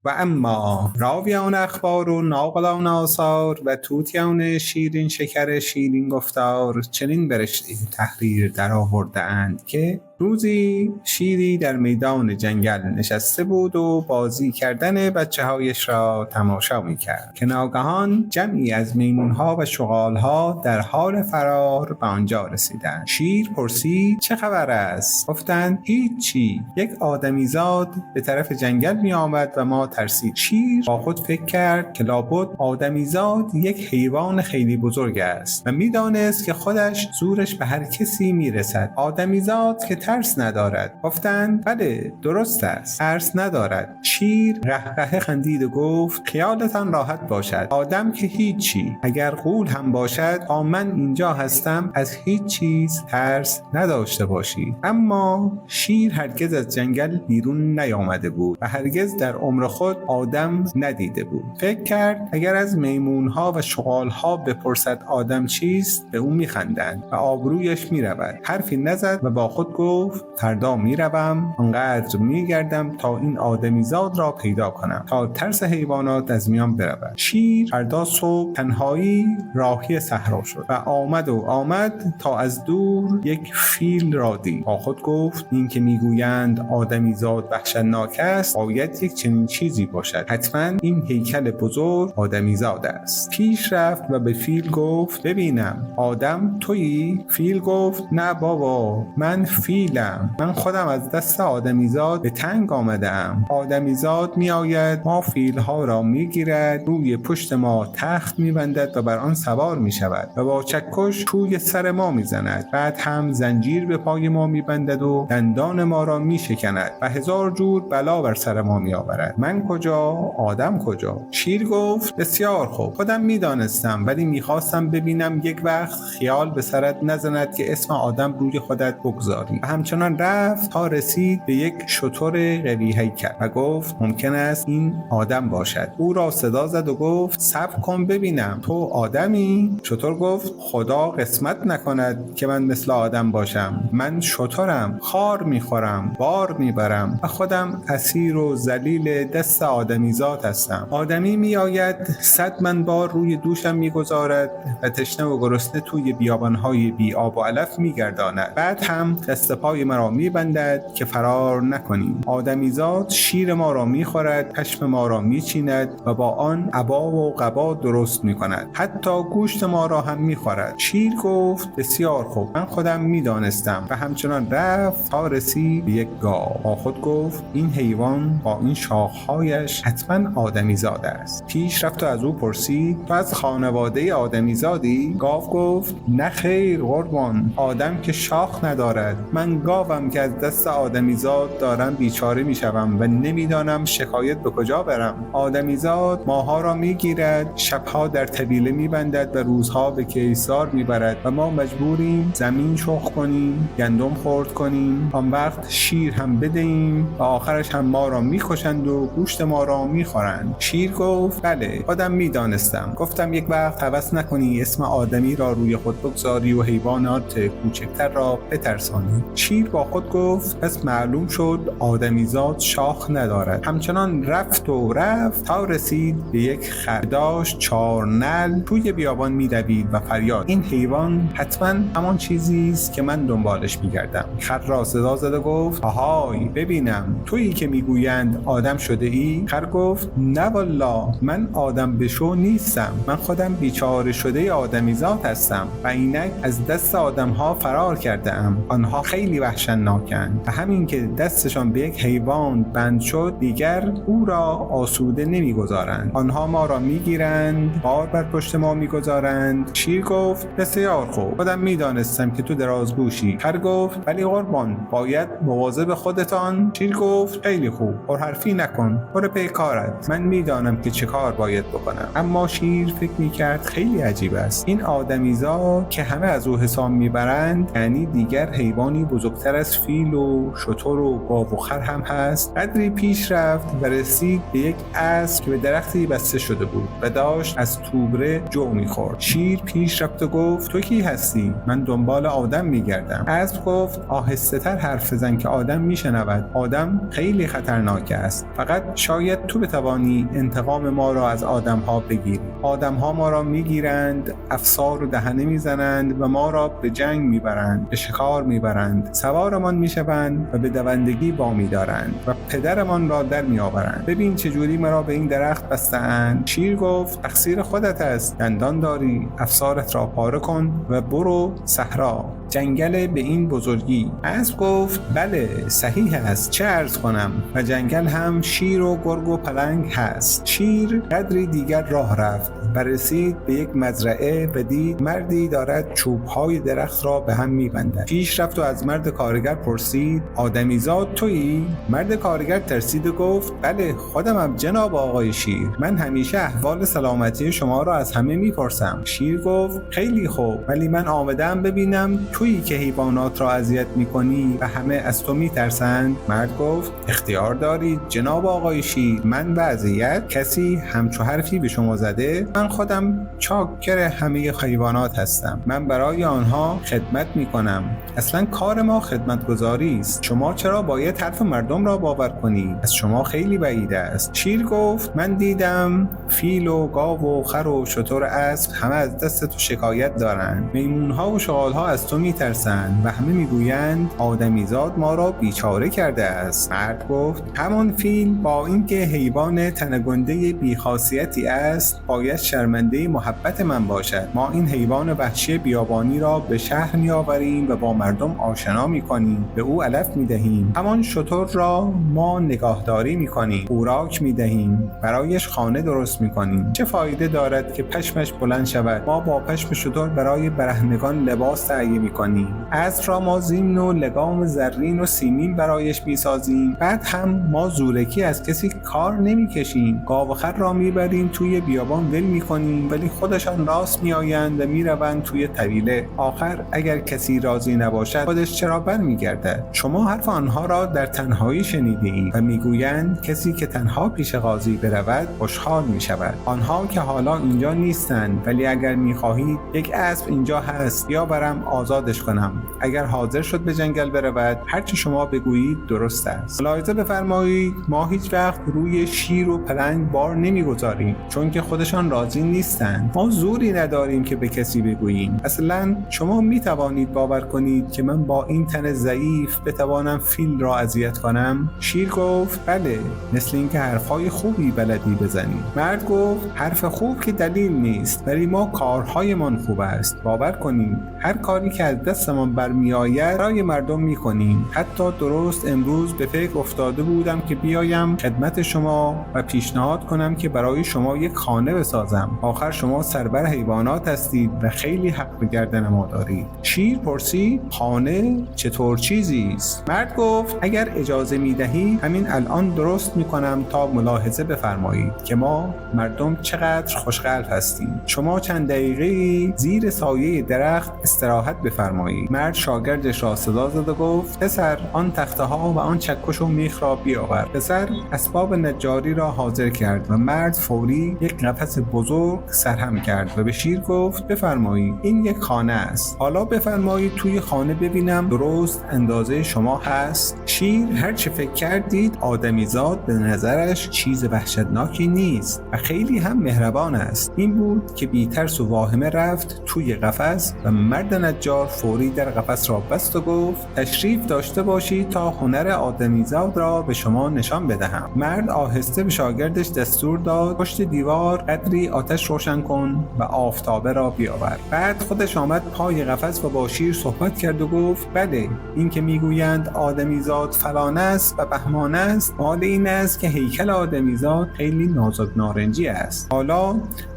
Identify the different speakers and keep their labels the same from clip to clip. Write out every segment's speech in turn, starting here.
Speaker 1: و اما راویان اخبار و ناقلان آثار و طوطیان شیرین شکر شیرین گفتار چنین به رشته تحریر در آورده اند که روزی شیری در میدان جنگل نشسته بود و بازی کردن بچه‌هایش را تماشا می‌کرد که ناگهان جمعی از میمون‌ها و شغال‌ها در حال فرار به آنجا رسیدند. شیر پرسید چه خبر است؟ گفتند هیچی، یک آدمیزاد به طرف جنگل می‌آمد و ما ترسید. شیر با خود فکر کرد که لابد آدمیزاد یک حیوان خیلی بزرگ است و می‌دانست که خودش زورش به هر کسی می‌رسد. آدمیزاد که ترس ندارد. گفتند بله درست است، ترس ندارد. شیر قهقه خندید و گفت خیالتان راحت باشد، آدم که هیچی، اگر غول هم باشد تا من اینجا هستم از هیچ چیز ترس نداشته باشید. اما شیر هرگز از جنگل بیرون نیامده بود و هرگز در عمر خود آدم ندیده بود. فکر کرد اگر از میمونها و شغالها بپرسد آدم چیست به او میخندند و آبرویش میرود. حرفی نزد و با خود گفت فردا میروم آنقدر میگردم تا این آدمیزاد را پیدا کنم تا ترس حیوانات از میان برود. شیر فردا صبح تنهایی راهی صحرا شد و آمد تا از دور یک فیل را دید. با خود گفت این که میگویند آدمیزاد وحشتناک است باید یک چنین چیزی باشد، حتما این هیکل بزرگ آدمیزاد است. پیش رفت و به فیل گفت ببینم آدم تویی؟ فیل گفت نه بابا، من فیلم، من خودم از دست آدمیزاد به تنگ آمدم. آدمیزاد می آید، ما فیلها را می گیرد، روی پشت ما تخت می بندد و بر آن سوار می شود و با چکش توی سر ما می زند، بعد هم زنجیر به پای ما می بندد و دندان ما را می شکند و هزار جور بلا بر سر ما می آورد. من کجا؟ آدم کجا؟ شیر گفت بسیار خوب، خودم می دانستم ولی می خواستم ببینم یک وقت خیال به سرت نزند که اسم آدم روی خودت بگذاری. و همچنان رفت تا رسید به یک شتر قوی هیکل و گفت ممکن است این آدم باشد. او را صدا زد و گفت صبر کن ببینم تو آدمی؟ شتر گفت خدا قسمت نکند که من مثل آدم باشم، من شترم، خار میخورم، بار میبرم و خودم اسیر و ذلیل دست آدمیزاد هستم. آدمی میآید 100 من بار روی دوشم میگذارد و تشنه و گرسنه توی بیابانهای بی آب و علف میگرداند، بعد هم دست پای مرا میبندد که فرار نکنیم. آدمیزاد شیر ما را میخورد، پشم ما را میچیند و با آن عبا و قبا درست میکند، حتی گوشت ما را هم میخورد. شیر گفت بسیار خوب، من خودم میدانستم و همچنان رفت تا رسید به یک گاو. با خود گفت این حیوان با این شاخهایش حتما آدمیزاد است. پیش رفت و از او پرسید تو از خانواده آدمیزادی؟ گاو گفت نه خیر قربان، آدم که شاخ ندارد، من گاوم که از دست آدمیزاد دارم بیچاره میشوم و نمیدانم شکایت به کجا برم. آدمیزاد ماها را میگیرد، شبها در طویله میبندد و روزها به کیسار میبرد و ما مجبوریم زمین شخ کنیم، گندم خرد کنیم، آن وقت شیر هم بدهیم و آخرش هم ما را میکشند و گوشت ما را میخورند. شیر گفت بله خودم میدانستم، گفتم یک وقت هوس نکنی اسم آدمی را روی خود بگذاری و حیوانات کوچکتر را بترسانی. شیر با خود گفت پس معلوم شد آدمیزاد شاخ ندارد. همچنان رفت تا رسید به یک خر داشت 4 نعل توی بیابان میدوید و فریاد این حیوان حتما همان چیزی است که من دنبالش میگردم. خر را صدا زد و گفت آهای ببینم تویی که میگویند آدم شده ای؟ خر گفت نه والله، من آدم بشو نیستم، من خودم بیچاره شده آدمیزاد هستم و اینک از دست آدمها فرار کرده ام. آنها خیلی وحشتناکند و همین که دستشان به یک حیوان بند شد دیگر او را آسوده نمیگذارند. آنها ما را میگیرند، بار بر پشت ما میگذارند. شیر گفت بسیار خوب، خودم میدانستم که تو درازگوشی. خر گفت ولی قربان باید مواظب خودتان. شیر گفت خیلی خوب، پرحرفی نکن، برو پی کارت، من میدانم که چه کار باید بکنم. اما شیر فکر میکرد خیلی عجیب است، این آدمیزاد که همه از او حساب میبرند یعنی دیگر حیوانی بزرگتر از فیل و شتر و گاو و خر هم هست. قدری پیش رفت و رسید به یک اسب که به درختی بسته شده بود و داشت از توبره جو می‌خورد. شیر پیش رفت و گفت تو کی هستی؟ من دنبال آدم می‌گردم. اسب گفت آهسته‌تر حرف بزن که آدم می‌شنود. آدم خیلی خطرناک است. فقط شاید تو بتوانی انتقام ما را از آدم‌ها بگیری. آدم‌ها ما را می‌گیرند، افسار و دهنه می‌زنند و ما را به جنگ می‌برند، به شکار می‌برند، سوارمان می‌شوند و به دوندگی وامی دارند و پدرمان را در می‌آورند. ببین چجوری مرا به این درخت بسته‌اند. شیر گفت تقصیر خودت است. دندان داری، افسارت را پاره کن و برو صحرا. جنگل به این بزرگی. اسب گفت بله صحیح است، چه عرض کنم، و جنگل هم شیر و گرگ و پلنگ هست. شیر قدری دیگر راه رفت و رسید به یک مزرعه و دید مردی دارد چوب‌های درخت را به هم می‌بندد. پیش رفت و از مرد کارگر پرسید آدمیزاد تویی؟ مرد کارگر ترسید و گفت بله خودمم جناب آقای شیر. من همیشه احوال سلامتی شما را از همه میپرسم. شیر گفت خیلی خوب، ولی من آمدم ببینم تویی که حیوانات را اذیت میکنی و همه از تو میترسند. مرد گفت اختیار دارید جناب آقای شیر. من و اذیت؟ کسی همچو حرفی به شما زده؟ من خودم چاکر همه حیوانات هستم. من برای آنها خدمت میکنم. اصلا کار ما خدمتگزاری است. شما چرا باید حرف مردم را باور کنید؟ از شما خیلی بعید است. شیر گفت من دیدم فیل و گاو و خر و شتر اسب همه از دست تو شکایت دارند. میمونها و شغالها از تو میترسند و همه میگویند آدمیزاد ما را بیچاره کرده است. مرد گفت همون فیل با اینکه حیوان تنگنده بیخاصیتی است باید شرمنده محبت من باشد. ما این حیوان وحشی بیابانی را به شهر میآوریم و با مردم آشنا میکنیم، به او علف میدهیم. همان شتر را ما نگاهداری میکنیم، خوراک میدهیم، برایش خانه درست میکنیم. چه فایده دارد که پشمش بلند شود؟ ما با پشم شتر برای برهنگان لباس تهیه میکنیم. اسب را ما زین و لگام زرین و سیمین برایش میسازیم. بعد هم ما زورکی از کسی کار نمیکشیم. گاو و خر را میبریم توی بیابان ول میکنیم، ولی خودشان راست میآیند و میروند توی طویله. آخر اگر کسی راضی نباشد خودش چرا برمیگردد؟ شما حرف آنها را در تنهایی شنیده اید و میگویند کسی که تنها پیش قاضی برود خوشحال میشود. آنها که حالا اینجا نیستند، ولی اگر میخواهید یک اسب اینجا هست، یا برم آزادش کنم. اگر حاضر شد به جنگل برود هرچه شما بگویید درست است. ملاحظه بفرمایید ما هیچ وقت روی شیر و پلنگ بار نمیگذاریم، چون که خودشان راضی نیستند. ما زوری نداریم که به کسی بگوییم. اصلا شما میتوانید باور کنید که من با این تن ضعیف بتوانم فیل را اذیت کنم؟ شیر گفت بله، مثل اینکه حرفهای خوبی بلدی بزنی. مرد گفت حرف خوب که دلیل نیست، ولی ما کارهایمان خوب است. باور کنید هر کاری که از دستمان برمیآید برای مردم میکنیم. حتی درست امروز به فکر افتاده بودم که بیایم خدمت شما و پیشنهاد کنم که برای شما یک خانه بسازم. آخر شما سربر حیوانات هستید و خیلی حق به گردن ما دارید. شیر پرسید خانه چطور چیزی است؟ مرد گفت اگر اجازه میدهید همین الان درست میکنم تا ملاحظه بفرمایید که ما مردم چقدر خوشقلب هستیم. شما چند دقیقه زیر سایه درخت استراحت بفرمایید. مرد شاگردش را صدا زد و گفت پسر آن تخته ها و آن چکش و میخ را بیاور. پسر اسباب نجاری را حاضر کرد و مرد فوری یک قفس بزرگ سرهم کرد و به شیر گفت بفرمایید این یک خانه است. حالا بفرمایید توی خانه ببینم درست اندازه شما هست. شیر هر چه فکر کردید آدمیزاد به نظرش چیز وحشتناکی نیست و خیلی هم مهربان است. این بود که بی ترس و واهمه رفت توی قفس و مرد نجار فوری در قفس را بست و گفت تشریف داشته باشید تا هنر آدمیزاد را به شما نشان بدهم. مرد آهسته به شاگردش دستور داد پشت دیوار قدری آتش روشن کن و آفتابه را بیاور. بعد خودش آمد پای قفس و با شیر صحبت کرد و گفت بله، این که میگویند آدمیزاد فلان است و بهمان است، حال این است که هیکل آدمیزاد خیلی نازک نارنجی است. حالا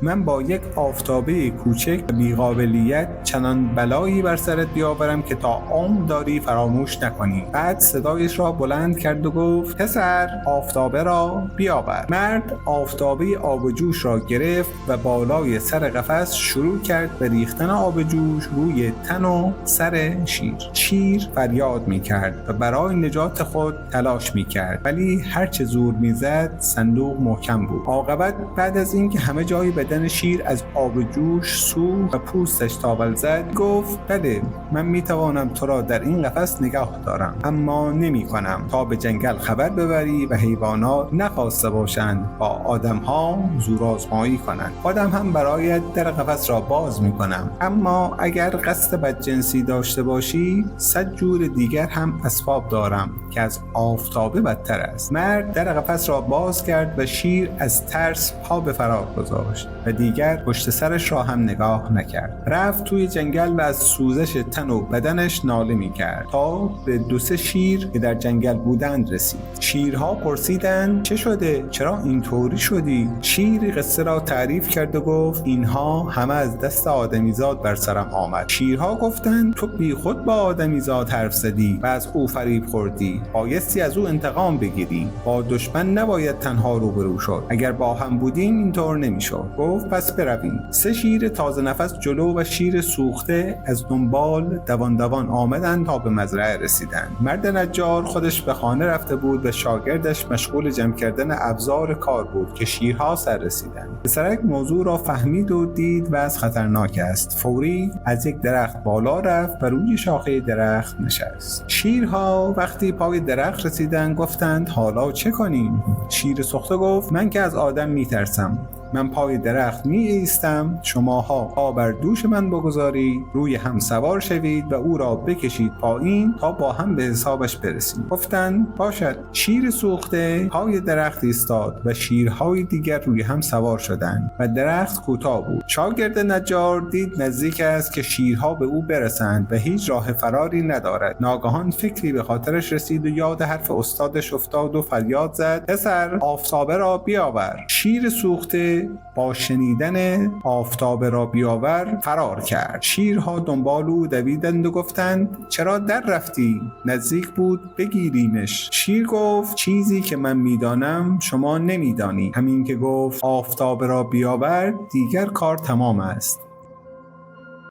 Speaker 1: من با یک آفتابه کوچک و بی‌قابلیت چنان بلایی بر سرت بیاورم که تا عمر داری فراموش نکنی. بعد صدایش را بلند کرد و گفت پسر آفتابه را بیاور. مرد آفتابه آب جوش را گرفت و بالای سر قفس شروع کرد به ریختن آب جوش روی تن و سر شیر. شیر فریاد میکرد و برای نجات خود تلاش میکرد، ولی هرچه زور میزد صندوق محکم بود. عاقبت بعد از اینکه همه جای بدن شیر از آب جوش سوخت و پوستش تاول زد، گفت بله، من میتوانم تو را در این قفس نگاه دارم، اما نمیکنم تا به جنگل خبر ببری و حیوانات نخواسته باشند با آدمها زورآزمایی کنند. خودم هم برایت در قفس را باز میکنم، اما اگر قصد بدجنسی داشته باشی 100 جور دیگر هم اسباب دارم که از آفتابه بدتر است. مرد در قفس را باز کرد و شیر از ترس پا به فرار گذاشت و دیگر پشت سرش را هم نگاه نکرد. رفت توی جنگل و از سوزش تن و بدنش ناله میکرد تا به 2-3 شیر که در جنگل بودند رسید. شیرها پرسیدند چه شده؟ چرا اینطوری شدی؟ شیر قصه را تعریف کرد و گفت اینها همه از دست آدمیزاد بر سرم آمد. شیرها گفتند تو بی خود با آدمیزاد حرف زدی و از او فریب خوردی، بایستی از او انتقام بگیری. با دشمن نباید تنها روبرو شد، اگر با هم بودیم اینطور نمیشد. گفت پس برویم. 3 شیر تازه نفس جلو و شیر سوخته از دنبال دوان دوان آمدند تا به مزرعه رسیدند. مرد نجار خودش به خانه رفته بود و شاگردش مشغول جمع کردن ابزار کار بود که شیرها سر رسیدند. پسرک موضوع را فهمید و دید و از خطرناک است. فوری از یک درخت بالا رفت و روی شاخه درخت نشست. شیرها وقتی پای درخت رسیدند گفتند حالا چه کنیم؟ شیر سوخته گفت من که از آدم میترسم. من پای درخت می ایستم، شماها پا بر دوش من بگذارید، روی هم سوار شوید و او را بکشید پایین تا با هم به حسابش برسیم. گفتند باشد. شیر سوخته پای درخت ایستاد و شیرهای دیگر روی هم سوار شدند و درخت کوتاه بود. شاگرد نجار دید نزدیک است که شیرها به او برسند و هیچ راه فراری ندارد. ناگهان فکری به خاطرش رسید و یاد حرف استادش افتاد و فریاد زد پسر، آفتابه را بیاور. شیر سوخته با شنیدن آفتابه را بیاور فرار کرد. شیرها دنبال او دویدند و گفتند چرا در رفتی؟ نزدیک بود بگیریمش. شیر گفت چیزی که من میدانم شما نمیدانی. همین که گفت آفتابه را بیاور دیگر کار تمام است.